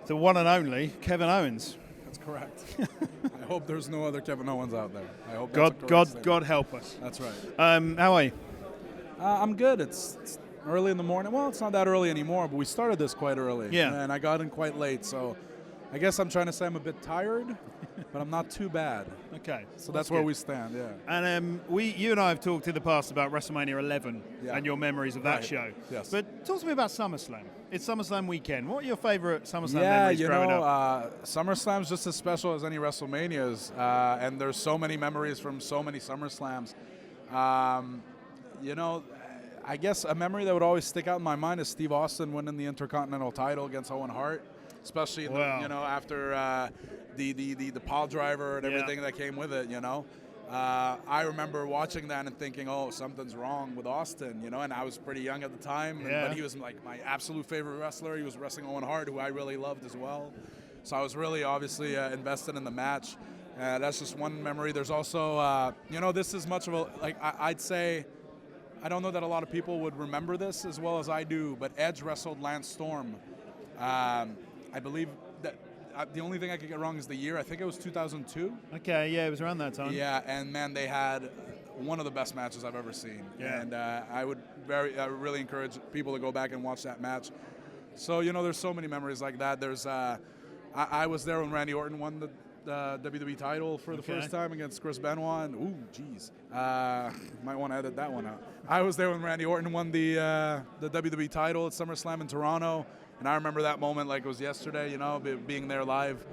the one and only Kevin Owens. That's correct. I hope there's no other Kevin Owens out there. I hope God help us. That's right. How are you? I'm good. It's early in the morning. Well, it's not that early anymore, but we started this quite early. Yeah. And I got in quite late, so I guess I'm trying to say I'm a bit tired, but I'm not too bad. Okay. So that's where we stand, yeah. And you and I have talked in the past about WrestleMania 11 and your memories of that show. Yes. But talk to me about SummerSlam. It's SummerSlam weekend. What are your favorite SummerSlam yeah, memories growing up? SummerSlam's just as special as any WrestleManias, and there's so many memories from so many SummerSlams. I guess a memory that would always stick out in my mind is Steve Austin winning the Intercontinental title against Owen Hart, especially in after the pile driver and everything that came with it. I remember watching that and thinking, oh, something's wrong with Austin, and I was pretty young at the time, but he was like my absolute favorite wrestler. He was wrestling Owen Hart, who I really loved as well. So I was really obviously invested in the match. That's just one memory. There's also, this is much of a, I'd say, I don't know that a lot of people would remember this as well as I do, but Edge wrestled Lance Storm. I believe that the only thing I could get wrong is the year. I think it was 2002. Okay, yeah, it was around that time. Yeah, and man, they had one of the best matches I've ever seen. Yeah. And I would really encourage people to go back and watch that match. So, there's so many memories like that. There's, I was there when Randy Orton won the WWE title for the first time against Chris Benoit. And, ooh, geez. Might want to edit that one out. I was there when Randy Orton won the WWE title at SummerSlam in Toronto. And I remember that moment like it was yesterday, being there live.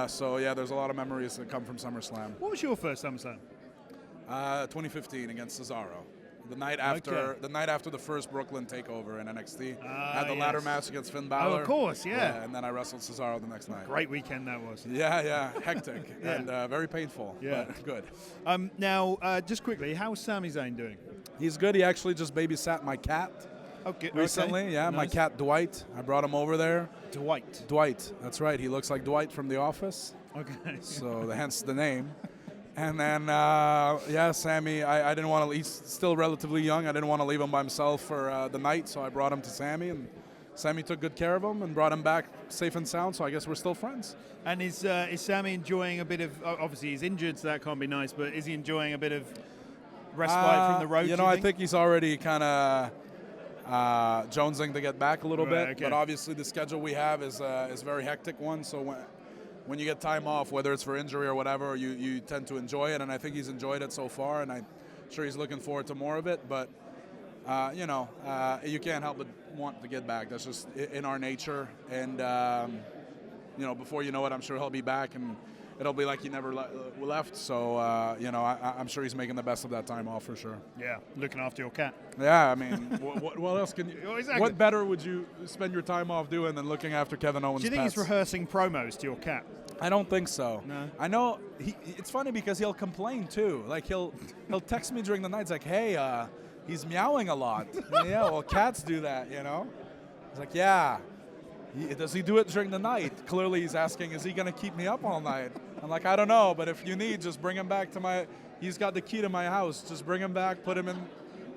So, yeah, there's a lot of memories that come from SummerSlam. What was your first SummerSlam? 2015 against Cesaro. The night after the first Brooklyn takeover in NXT. Had the ladder match against Finn Balor. Oh, of course, yeah. And then I wrestled Cesaro the next night. Great weekend that was. Yeah, hectic and very painful. Yeah, but good. Now, just quickly, how's Sami Zayn doing? He's good. He actually just babysat my cat. Okay. Recently, yeah, nice. My cat Dwight. I brought him over there. Dwight. That's right. He looks like Dwight from The Office. Okay. So hence the name. And then, Sammy, I didn't want to, he's still relatively young. I didn't want to leave him by himself for the night, so I brought him to Sammy, and Sammy took good care of him and brought him back safe and sound, so I guess we're still friends. And is Sammy enjoying a bit of, obviously he's injured, so that can't be nice, but is he enjoying a bit of respite from the road? I think he's already kind of jonesing to get back a little bit, okay. But obviously the schedule we have is a very hectic one, so when you get time off, whether it's for injury or whatever, you tend to enjoy it, and I think he's enjoyed it so far, and I'm sure he's looking forward to more of it, but, you can't help but want to get back. That's just in our nature, and, before you know it, I'm sure he'll be back, and it'll be like he never left, so, I'm sure he's making the best of that time off for sure. Yeah, looking after your cat. Yeah, I mean, what else can you, exactly. What better would you spend your time off doing than looking after Kevin Owens' Do you think pets? he's rehearsing promos to your cat? I don't think so. No. I know it's funny because he'll complain too. Like he'll text me during the night. It's like, hey, he's meowing a lot. Yeah, well, cats do that, It's like, yeah. Does he do it during the night? Clearly, he's asking, is he going to keep me up all night? I'm like, I don't know, but if you need, just bring him back to he's got the key to my house. Just bring him back, put him in,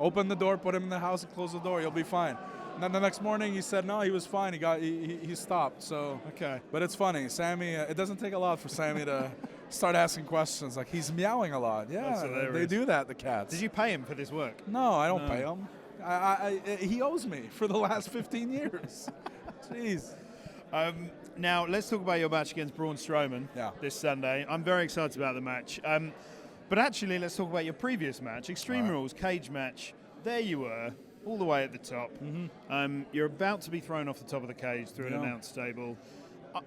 open the door, put him in the house, and close the door. You'll be fine. And then the next morning, he said, no, he was fine. He stopped. So, okay. But it's funny. Sammy, it doesn't take a lot for Sammy to start asking questions. Like, he's meowing a lot. Yeah, they do that, the cats. Did you pay him for this work? No, I don't pay him. He owes me for the last 15 years. Jeez. Now, let's talk about your match against Braun Strowman this Sunday. I'm very excited about the match. But actually, let's talk about your previous match, Extreme Rules, cage match. There you were, all the way at the top. Mm-hmm. You're about to be thrown off the top of the cage through an announce table.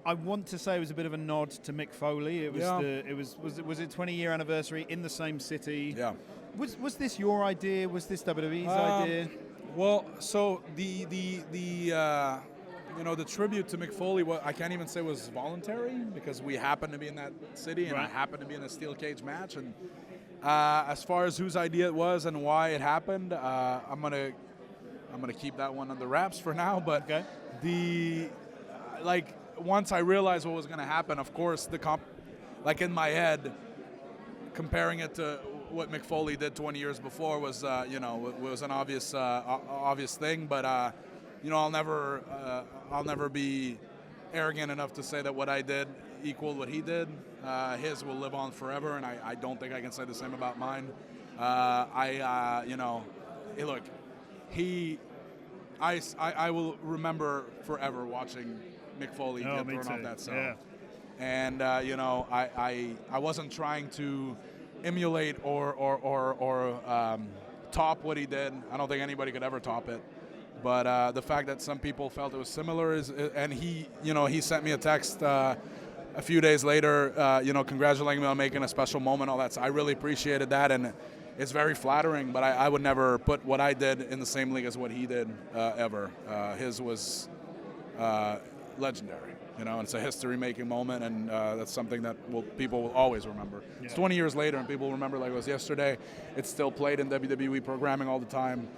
I want to say it was a bit of a nod to Mick Foley. It was was it 20-year anniversary in the same city? Yeah. Was this your idea? Was this WWE's idea? Well, so the tribute to Mick Foley, I can't even say was voluntary because we happened to be in that city and I happened to be in a steel cage match. And as far as whose idea it was and why it happened, I'm gonna keep that one under wraps for now. But once I realized what was gonna happen, of course in my head, comparing it to what Mick Foley did 20 years before was an obvious thing, but I'll never be arrogant enough to say that what I did equaled what he did. His will live on forever, and I don't think I can say the same about mine. You know, hey, look, I will remember forever watching Mick Foley get thrown off that cell. Yeah. And you know, I wasn't trying to emulate or top what he did. I don't think anybody could ever top it. But the fact that some people felt it was similar and he, you know, he sent me a text a few days later, you know, congratulating me on making a special moment, all that. So I really appreciated that, and it's very flattering. But I would never put what I did in the same league as what he did ever. His was legendary. You know, and it's a history-making moment, and that's something that people will always remember. Yeah. It's 20 years later, and people remember like it was yesterday. It's still played in WWE programming all the time.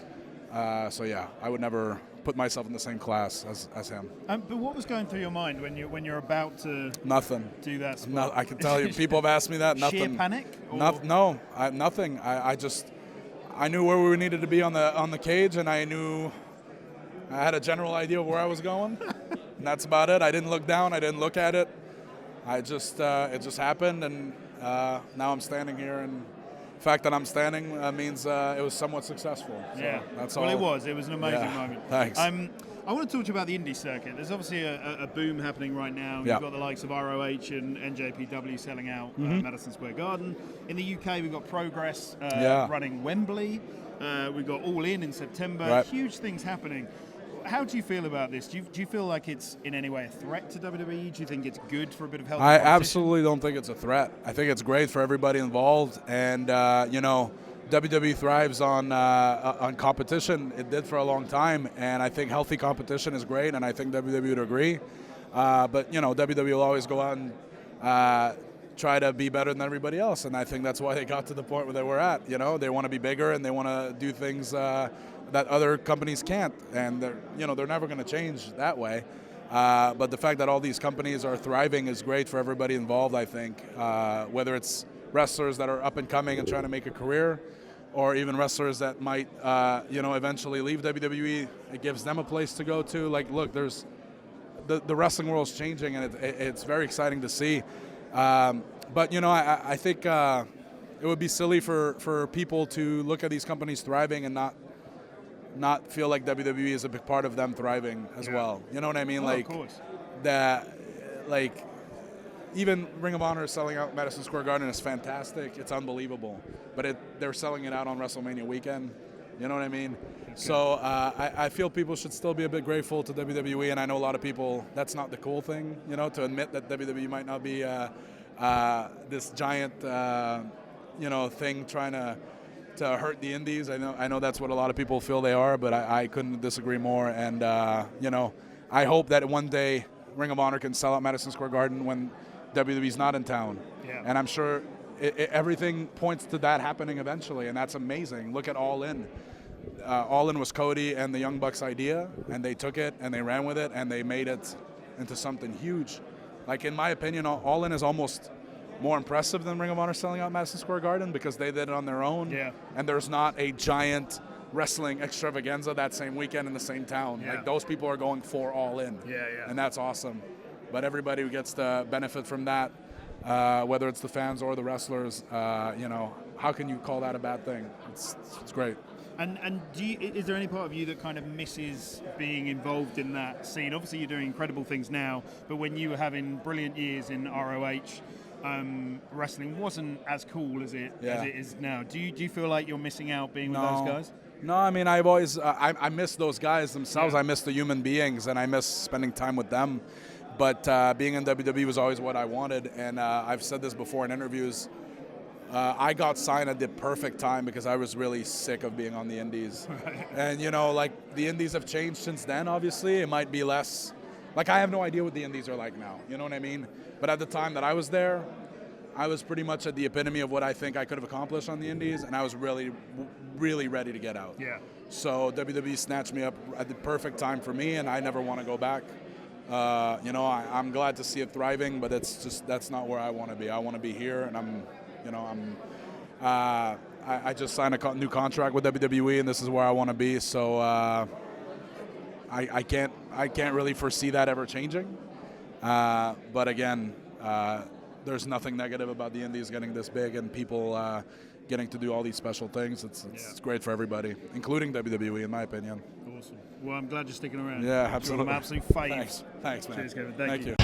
So yeah, I would never put myself in the same class as him. But what was going through your mind when you're about to do that spot? No, I can tell you, people have asked me that. Nothing. Sheer panic? No, nothing. I knew where we needed to be on the cage, and I had a general idea of where I was going. And that's about it. I didn't look down. I didn't look at it. It just happened, and now I'm standing here. And the fact that I'm standing means it was somewhat successful. So yeah, that's all. Well, it was an amazing moment. Thanks. I want to talk to you about the indie circuit. There's obviously a boom happening right now. Yeah. You've got the likes of ROH and NJPW selling out Madison Square Garden. In the UK, we've got Progress running Wembley. We've got All In September. Right. Huge things happening. How do you feel about this? Do you feel like it's in any way a threat to WWE? Do you think it's good for a bit of healthy competition? I absolutely don't think it's a threat. I think it's great for everybody involved, and you know, WWE thrives on competition. It did for a long time, and I think healthy competition is great, and I think WWE would agree. But you know, WWE will always go out and try to be better than everybody else, and I think that's why they got to the point where they were at. You know, they want to be bigger and they want to do things that other companies can't, and they're never going to change that way. But the fact that all these companies are thriving is great for everybody involved, I think, whether it's wrestlers that are up and coming and trying to make a career, or even wrestlers that might eventually leave WWE. It gives them a place to go to. Like, look, there's the wrestling world's changing, and it's very exciting to see. But you know, I think it would be silly for people to look at these companies thriving and not feel like WWE is a big part of them thriving as well. You know what I mean? Of course. Like even Ring of Honor is selling out Madison Square Garden is fantastic. It's unbelievable. But they're selling it out on WrestleMania weekend. You know what I mean? Okay. So I feel people should still be a bit grateful to WWE, and I know a lot of people, that's not the cool thing, you know, to admit that WWE might not be this giant, thing trying to hurt the indies. I know that's what a lot of people feel they are, but I couldn't disagree more. And, I hope that one day Ring of Honor can sell out Madison Square Garden when WWE's not in town. Yeah. And I'm sure everything points to that happening eventually, and that's amazing. Look at All In. All In was Cody and the Young Bucks' idea, and they took it and they ran with it and they made it into something huge. Like, in my opinion, All In is almost more impressive than Ring of Honor selling out Madison Square Garden because they did it on their own. Yeah. And there's not a giant wrestling extravaganza that same weekend in the same town. Yeah. Like, those people are going for All In. Yeah. And that's awesome. But everybody who gets the benefit from that, whether it's the fans or the wrestlers, how can you call that a bad thing? It's great. And is there any part of you that kind of misses being involved in that scene? Obviously, you're doing incredible things now, but when you were having brilliant years in ROH, wrestling wasn't as cool as it is now. Do you feel like you're missing out being with those guys? No, I mean, I've always I miss those guys themselves. Yeah. I miss the human beings, and I miss spending time with them. But being in WWE was always what I wanted, and I've said this before in interviews. I got signed at the perfect time because I was really sick of being on the indies. Right. And, the indies have changed since then, obviously. It might be less. Like, I have no idea what the indies are like now. You know what I mean? But at the time that I was there, I was pretty much at the epitome of what I think I could have accomplished on the indies, and I was really, really ready to get out. Yeah. So WWE snatched me up at the perfect time for me, and I never want to go back. I'm glad to see it thriving, but that's not where I want to be. I want to be here, and I just signed a new contract with WWE, and this is where I want to be. So I can't really foresee that ever changing. But again, there's nothing negative about the Indies getting this big and people getting to do all these special things. It's great for everybody, including WWE, in my opinion. Awesome. Well, I'm glad you're sticking around. Yeah, absolutely. You're an absolute fave. Thanks, man. Cheers, Kevin. Thank you.